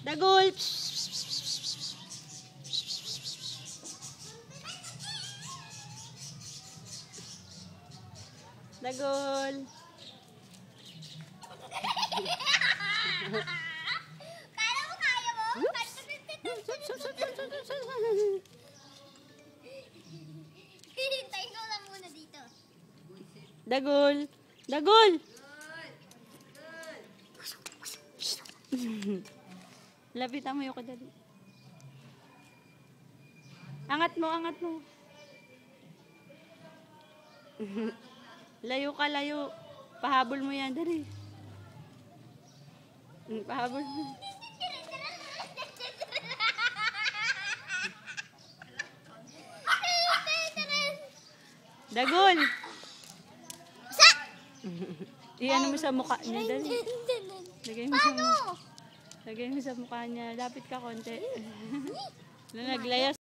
Dagol! Dagol! Kaya mo, kaya mo? Hintayin ko lang muna dito. Dagol! Dagol! Lapitan mo yung kadali. Angat mo, angat mo. Layo ka, layo. Pahabol mo yan, dali. Pahabol mo. Dagol! Iyan mo sa mukha niya, dali. Lagay mo sa mukha. Lagay mo sa mukha niya. Lapit ka konti. Naglayas.